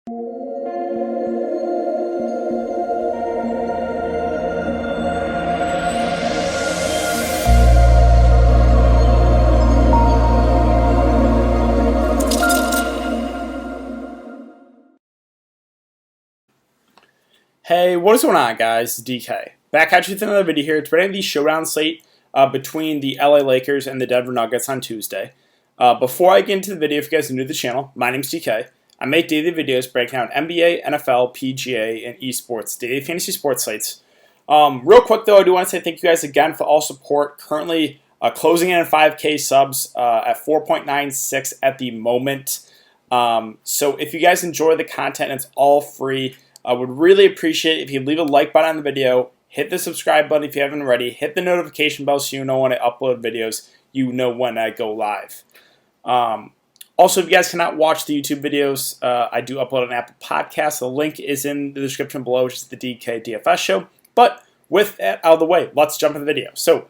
Hey, what is going on, guys? It's DK. Back at you with another video here. It's the Showdown slate between the LA Lakers and the Denver Nuggets on Tuesday. Before I get into the video, if you guys are new to the channel, my name's DK. I make daily videos breaking down NBA, NFL, PGA, and esports, daily fantasy sports slates. Real quick, though, I do want to say thank you guys again for all support. Currently closing in at 5K subs at 4.96 at the moment. So if you guys enjoy the content, it's all free. I would really appreciate it if you leave a like button on the video, hit the subscribe button if you haven't already, hit the notification bell so you know when I upload videos, you know when I go live. Also, if you guys cannot watch the YouTube videos, I do upload an Apple Podcast. The link is in the description below, which is the DK DFS show. But with that out of the way, let's jump into the video. So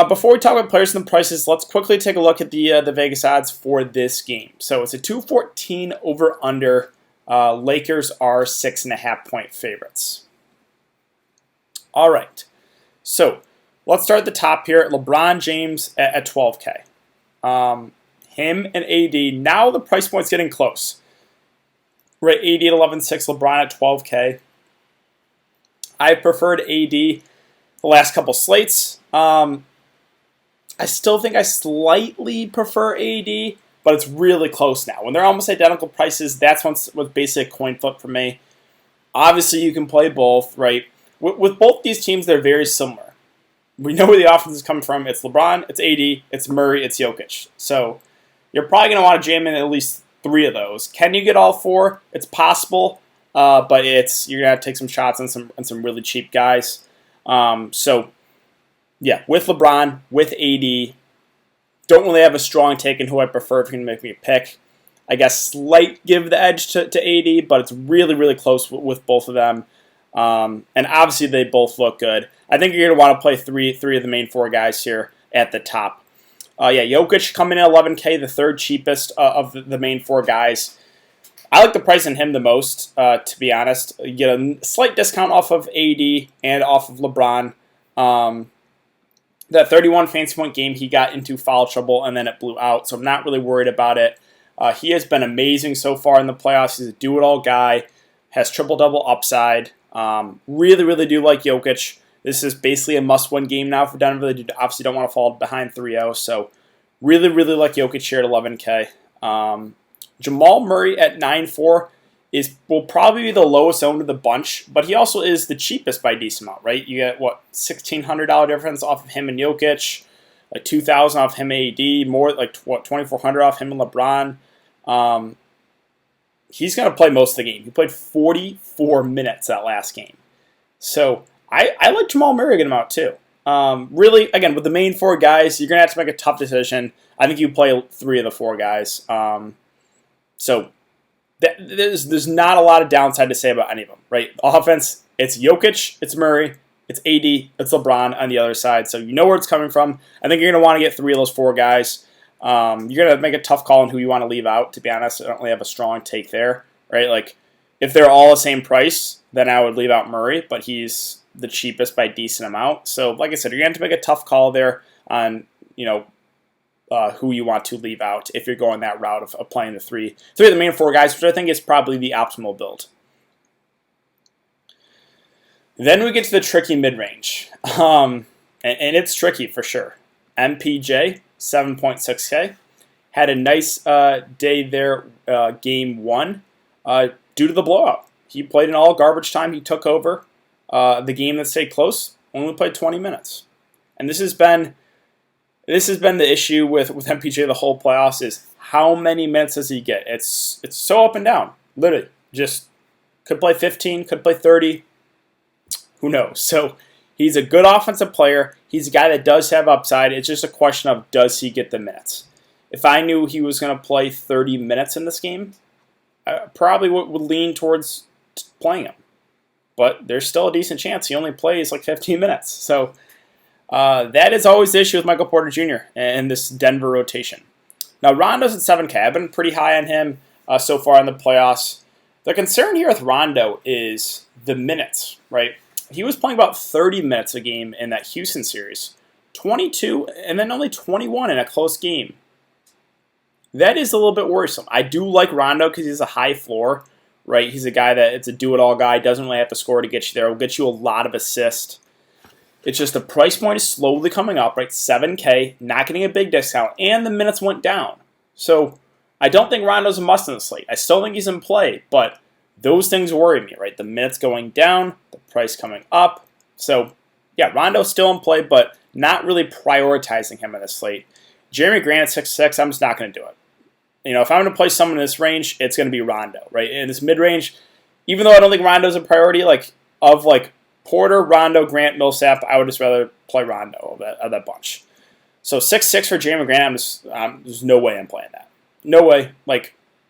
before we talk about players and the prices, let's quickly take a look at the Vegas odds for this game. So it's a 214 over-under. Lakers are 6.5-point favorites. All right, so let's start at the top here. LeBron James at 12K. Him and AD, now the price point's getting close. Right, AD at 11.6, LeBron at 12K. I preferred AD the last couple slates. I still think I slightly prefer AD, but it's really close now. When they're almost identical prices, that's what's basically a coin flip for me. Obviously, you can play both, right? With both these teams, they're very similar. We know where the offense is coming from. It's LeBron, it's AD, it's Murray, it's Jokic. So you're probably going to want to jam in at least 3 of those. Can you get all 4? It's possible, but you're going to have to take some shots on some really cheap guys. So yeah, with LeBron, with AD, don't really have a strong take in who I prefer if you're going to make me a pick. I guess slight give the edge to AD, but it's really, really close with both of them. And obviously they both look good. I think you're going to want to play three of the main 4 guys here at the top. Yeah, Jokic coming in at 11K, the third cheapest of the main 4 guys. I like the price on him the most, to be honest. You get a slight discount off of AD and off of LeBron. That 31 fantasy point game, he got into foul trouble, and then it blew out, so I'm not really worried about it. He has been amazing so far in the playoffs. He's a do-it-all guy, has triple-double upside. Really, really do like Jokic. This is basically a must-win game now for Denver. They obviously don't want to fall behind 3-0, so really, really like Jokic here at 11K. Jamal Murray at 9.4 will probably be the lowest owned of the bunch, but he also is the cheapest by a decent amount, right? You get, what, $1,600 difference off of him and Jokic, like $2,000 off him and AD, more like, what, $2,400 off him and LeBron. He's going to play most of the game. He played 44 minutes that last game. So I like Jamal Murray a good amount too. Really, again, with the main 4 guys, you're going to have to make a tough decision. I think you play 3 of the 4 guys. So there's not a lot of downside to say about any of them, right? Offense, it's Jokic, it's Murray, it's AD, it's LeBron on the other side. So you know where it's coming from. I think you're going to want to get 3 of those 4 guys. You're going to make a tough call on who you want to leave out, to be honest. I don't really have a strong take there, right? Like, if they're all the same price, then I would leave out Murray, but he's the cheapest by a decent amount. So, like I said, you're going to have to make a tough call there on, who you want to leave out if you're going that route of playing the three of the main 4 guys, which I think is probably the optimal build. Then we get to the tricky mid-range, and it's tricky for sure. MPJ, 7.6K, had a nice day there, game 1, due to the blowout. He played in all garbage time. He took over the game that stayed close, only played 20 minutes. And this has been the issue with MPJ the whole playoffs, is how many minutes does he get? It's so up and down. Literally, just could play 15, could play 30. Who knows? So he's a good offensive player. He's a guy that does have upside. It's just a question of, does he get the minutes? If I knew he was going to play 30 minutes in this game, I probably would lean towards playing him. But there's still a decent chance he only plays like 15 minutes. So that is always the issue with Michael Porter Jr. and this Denver rotation. Now, Rondo's at 7K. I've been pretty high on him so far in the playoffs. The concern here with Rondo is the minutes, right? He was playing about 30 minutes a game in that Houston series, 22, and then only 21 in a close game. That is a little bit worrisome. I do like Rondo because he's a high floor, right? He's a guy that it's a do-it-all guy, doesn't really have to score to get you there. Will get you a lot of assists. It's just the price point is slowly coming up, right? 7K, not getting a big discount, and the minutes went down. So I don't think Rondo's a must in the slate. I still think he's in play, but those things worry me, right? The minutes going down, the price coming up. So yeah, Rondo's still in play, but not really prioritizing him in the slate. Jeremy Grant at 6'6", I'm just not going to do it. You know, if I'm going to play someone in this range, it's going to be Rondo, right? In this mid-range, even though I don't think Rondo's a priority, of Porter, Rondo, Grant, Millsap, I would just rather play Rondo of that bunch. So 6'6" for Jeremy Grant, there's no way I'm playing that. No way.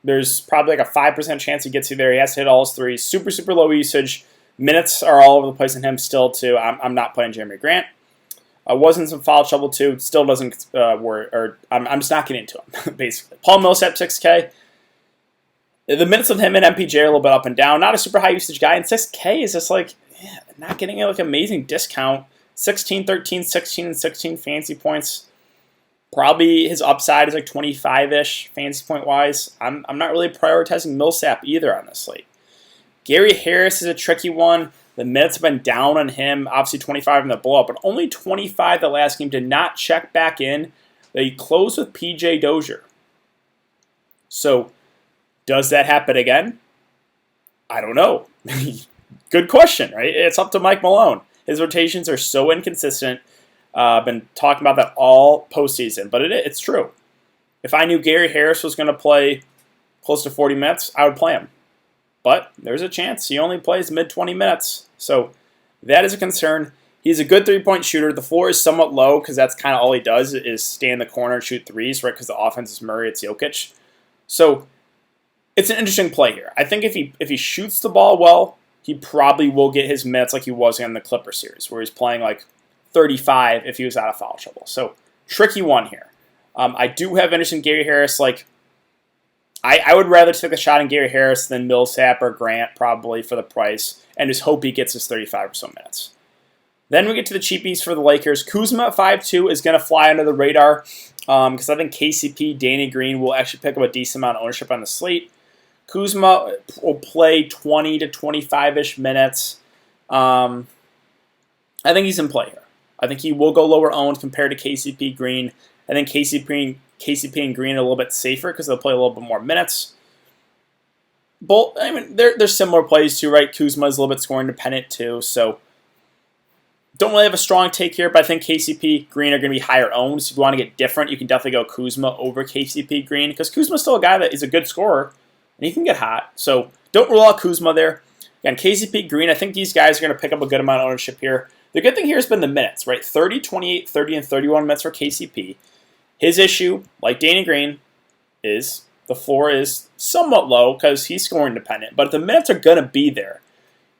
There's probably a 5% chance he gets you there. He has to hit all his threes. Super, super low usage. Minutes are all over the place in him still, too. I'm not playing Jeremy Grant. I was in some foul trouble, too. Still doesn't worry. I'm just not getting into him, basically. Paul Millsap, 6K. The minutes of him and MPJ are a little bit up and down. Not a super high usage guy. And 6K is just not getting amazing discount. 16, 13, 16, and 16 fantasy points. Probably his upside is 25-ish fantasy point-wise. I'm not really prioritizing Millsap either on this slate. Gary Harris is a tricky one. The minutes have been down on him. Obviously 25 in the blowout, but only 25 the last game. Did not check back in. They closed with PJ Dozier. So does that happen again? I don't know. Good question, right? It's up to Mike Malone. His rotations are so inconsistent. I've been talking about that all postseason, but it's true. If I knew Gary Harris was going to play close to 40 minutes, I would play him. But there's a chance he only plays mid-20 minutes. So that is a concern. He's a good three-point shooter. The floor is somewhat low because that's kind of all he does is stay in the corner and shoot threes, right? Because the offense is Murray, it's Jokic. So it's an interesting play here. I think if he shoots the ball well, he probably will get his minutes like he was in the Clippers series, where he's playing 35 if he was out of foul trouble. So tricky one here. I do have interest in Gary Harris. I would rather take a shot in Gary Harris than Millsap or Grant probably for the price and just hope he gets his 35 or so minutes. Then we get to the cheapies for the Lakers. Kuzma at 5'2" is going to fly under the radar because I think KCP, Danny Green will actually pick up a decent amount of ownership on the slate. Kuzma will play 20 to 25-ish minutes. I think he's in play here. I think he will go lower owned compared to KCP Green. I think KCP and Green are a little bit safer because they'll play a little bit more minutes. Both, they're similar plays too, right? Kuzma is a little bit scoring dependent too, so don't really have a strong take here, but I think KCP Green are going to be higher owned. So if you want to get different, you can definitely go Kuzma over KCP Green because Kuzma's still a guy that is a good scorer and he can get hot. So don't rule out Kuzma there. Again, KCP Green, I think these guys are going to pick up a good amount of ownership here. The good thing here has been the minutes, right? 30, 28, 30, and 31 minutes for KCP. His issue, like Danny Green, is the floor is somewhat low because he's scoring dependent, but the minutes are going to be there.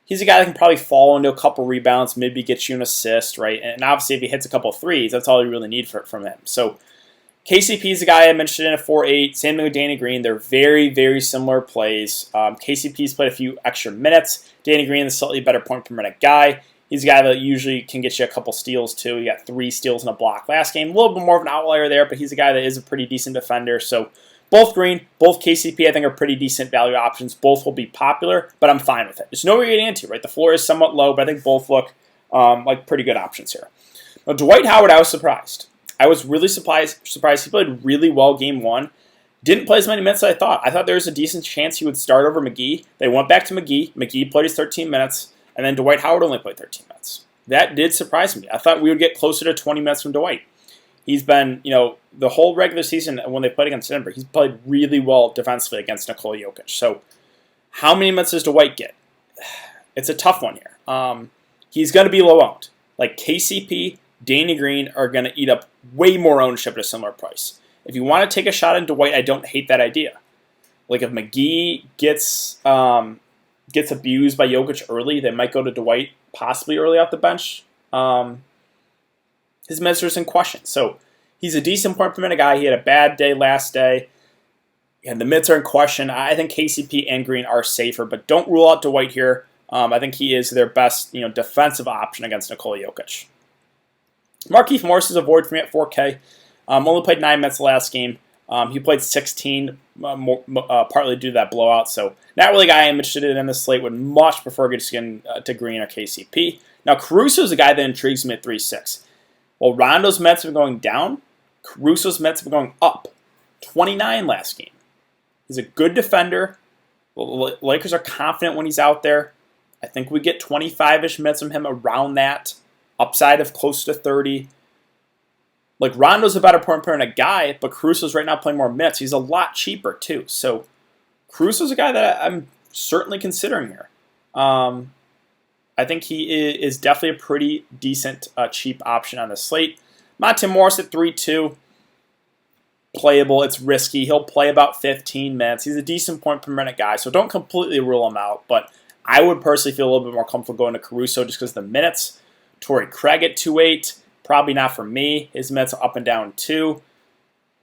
He's a guy that can probably fall into a couple rebounds, maybe get you an assist, right? And obviously if he hits a couple of threes, that's all you really need from him. So KCP is the guy I mentioned in a 4-8. Same thing with Danny Green. They're very, very similar plays. KCP's played a few extra minutes. Danny Green is a slightly better point per minute guy. He's a guy that usually can get you a couple steals, too. He got 3 steals in a block last game. A little bit more of an outlier there, but he's a guy that is a pretty decent defender. So both Green, both KCP, I think are pretty decent value options. Both will be popular, but I'm fine with it. There's no way you're getting into, right? The floor is somewhat low, but I think both look like pretty good options here. Now, Dwight Howard, I was surprised. I was really surprised. He played really well game 1. Didn't play as many minutes as I thought. I thought there was a decent chance he would start over McGee. They went back to McGee. McGee played his 13 minutes. And then Dwight Howard only played 13 minutes. That did surprise me. I thought we would get closer to 20 minutes from Dwight. He's been, the whole regular season when they played against Denver, he's played really well defensively against Nikola Jokic. So how many minutes does Dwight get? It's a tough one here. He's going to be low owned. KCP, Danny Green are going to eat up way more ownership at a similar price. If you want to take a shot in Dwight, I don't hate that idea. If McGee gets abused by Jokic early, they might go to Dwight possibly early off the bench. His minutes are in question. So he's a decent point per minute guy. He had a bad day last day. And the mids are in question. I think KCP and Green are safer, but don't rule out Dwight here. I think he is their best, defensive option against Nikola Jokic. Markieff Morris is a void for me at 4K. Only played 9 minutes last game. He played 16, partly due to that blowout. So not really a guy I'm interested in this slate. Would much prefer just getting to Green or KCP. Now Caruso is a guy that intrigues me at 3.6. While Rondo's minutes have been going down, Caruso's minutes have been going up. 29 last game. He's a good defender. The Lakers are confident when he's out there. I think we get 25-ish minutes from him around that. Upside of close to 30. Like, Rondo's a better point per minute guy, but Caruso's right now playing more minutes. He's a lot cheaper, too. So, Caruso's a guy that I'm certainly considering here. I think he is definitely a pretty decent, cheap option on the slate. Monte Morris at 3.2. Playable. It's risky. He'll play about 15 minutes. He's a decent point per minute guy, so don't completely rule him out. But I would personally feel a little bit more comfortable going to Caruso just because of the minutes. Torrey Craig at 2.8. Probably not for me. His minutes are up and down too.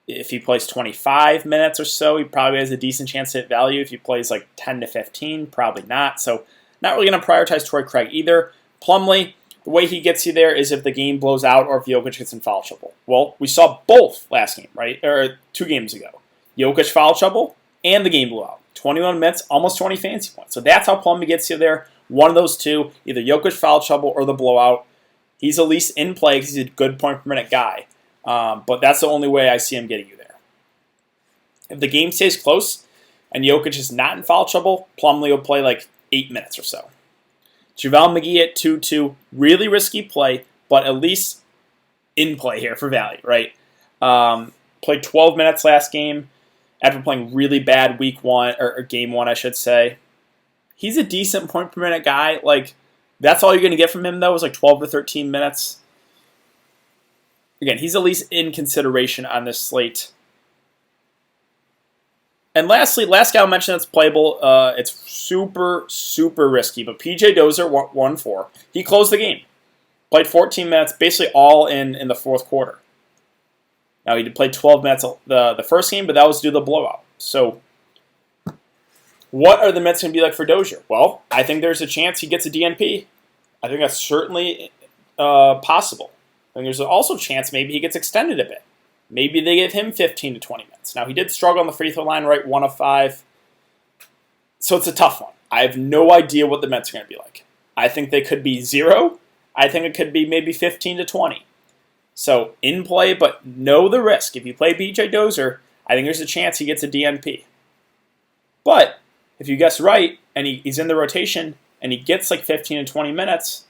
If he plays 25 minutes or so, he probably has a decent chance to hit value. If he plays like 10 to 15, probably not. So not really going to prioritize Torrey Craig either. Plumlee, the way he gets you there is if the game blows out or if Jokic gets in foul trouble. Well, we saw both last game, right? Or 2 games ago. Jokic foul trouble and the game blew out. 21 minutes, almost 20 fantasy points. So that's how Plumlee gets you there. One of those two, either Jokic foul trouble or the blowout. He's at least in play because he's a good point per minute guy. But that's the only way I see him getting you there. If the game stays close and Jokic is not in foul trouble, Plumlee will play like 8 minutes or so. JaVale McGee at 2.2, really risky play, but at least in play here for value, right? Played 12 minutes last game after playing really bad week 1, or game 1, I should say. He's a decent point per minute guy. Like, that's all you're going to get from him, though, is like 12 to 13 minutes. Again, he's at least in consideration on this slate. And lastly, last guy I'll mention that's playable, it's super, super risky, but PJ Dozier, 1-4. He closed the game. Played 14 minutes, basically all in the fourth quarter. Now, he did play 12 minutes the first game, but that was due to the blowout. So, what are the minutes going to be like for Dozier? Well, I think there's a chance he gets a DNP. I think that's certainly possible. I think there's also a chance maybe he gets extended a bit. Maybe they give him 15 to 20 minutes. Now, he did struggle on the free throw line, right? 1 of 5. So it's a tough one. I have no idea what the minutes are going to be like. I think they could be 0. I think it could be maybe 15 to 20. So in play, but know the risk. If you play BJ Dozier, I think there's a chance he gets a DNP. But if you guess right, and he's in the rotation, and he gets like 15 to 20 minutes,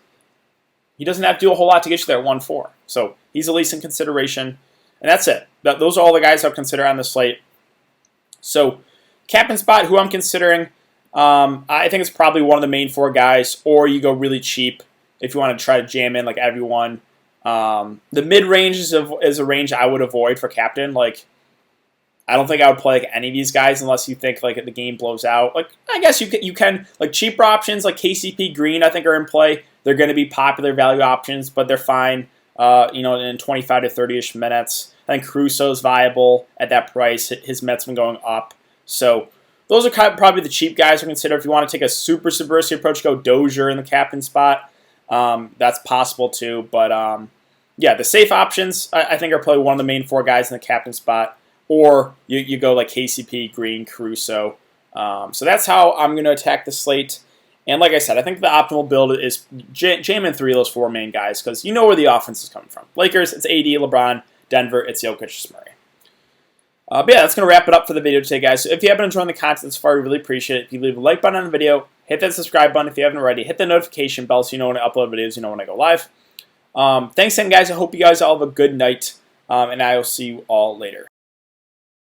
he doesn't have to do a whole lot to get you there at 1-4. So he's at least in consideration. And that's it. Those are all the guys I'll consider on the slate. So captain spot, who I'm considering, I think it's probably one of the main 4 guys, or you go really cheap if you want to try to jam in like everyone. The mid-range is a range I would avoid for captain. Like, I don't think I would play like any of these guys unless you think like the game blows out. Like, I guess you can like cheaper options like KCP, Green, I think are in play. They're going to be popular value options, but they're fine. In 25 to 30-ish minutes. I think Caruso's viable at that price. His minutes have been going up. So those are probably the cheap guys to consider. If you want to take a super subversive approach, go Dozier in the captain spot. That's possible too. But yeah, the safe options I think are probably one of the main 4 guys in the captain spot. Or you go like KCP, Green, Caruso. So that's how I'm going to attack the slate. And like I said, I think the optimal build is jam in 3 of those 4 main guys because you know where the offense is coming from. Lakers, it's AD, LeBron. Denver, it's Jokic, Murray. But yeah, that's going to wrap it up for the video today, guys. So if you have been enjoying the content so far, we really appreciate it. If you leave a like button on the video, hit that subscribe button if you haven't already. Hit the notification bell so you know when I upload videos, you know when I go live. Thanks again, guys. I hope you guys all have a good night, and I will see you all later.